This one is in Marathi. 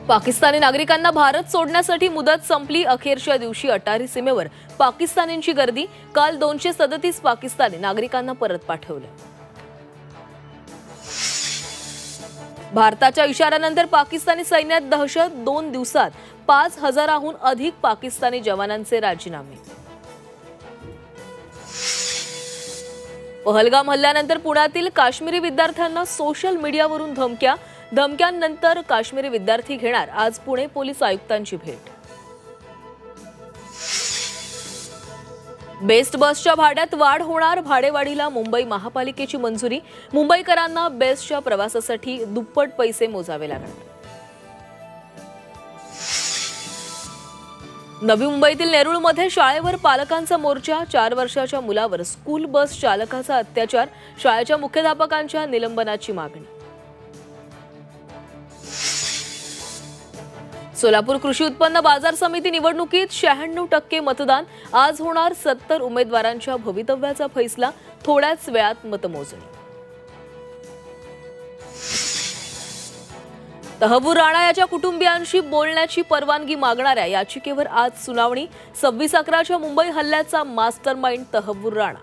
पाकिस्तानी नागरिकांना भारत सोडण्यासाठी मुदत संपली। अखेरच्या दिवशी अटारी सीमेवर पाकिस्तानींची गर्दी। काल 237 पाकिस्तानी नागरिकांना परत पाठवले। भारताच्या इशाऱ्यानंतर पाकिस्तानी सैन्यात दहशत। 2 दिवसात 5000हून अधिक पाकिस्तानी जवानांचे राजीनामे। पहलगाम हल्ल्यानंतर पुण्यातील काश्मीरी विद्यार्थ्यांना सोशल मीडियावरून धमक्यांनंतर काश्मीरी विद्यार्थी घेणार आज पुणे पोलीस आयुक्तांची भेट। बेस्ट बसच्या भाड्यात वाढ होणार। भाडेवाढीला मुंबई महापालिकेची मंजुरी। मुंबईकरांना बेस्टच्या प्रवासासाठी दुप्पट पैसे मोजावे लागणार। नवी मुंबईतील नेरुळमध्ये शाळेवर पालकांचा मोर्चा। 4 वर्षाच्या मुलावर स्कूल बस चालकाचा अत्याचार। शाळेच्या मुख्याध्यापकांच्या निलंबनाची मागणी। सोलापूर कृषी उत्पन्न बाजार समिती निवडणुकीत 96% मतदान। आज होणार 70 उमेदवारांच्या भवितव्याचा फैसला। थोड्याच वेळात मतमोजणी। तहव्वूर राणा याच्या कुटुंबियांशी बोलण्याची परवानगी मागणाऱ्या याचिकेवर आज सुनावणी। 26/11च्या मुंबई हल्ल्याचा मास्टरमाइंड तहव्वूर राणा।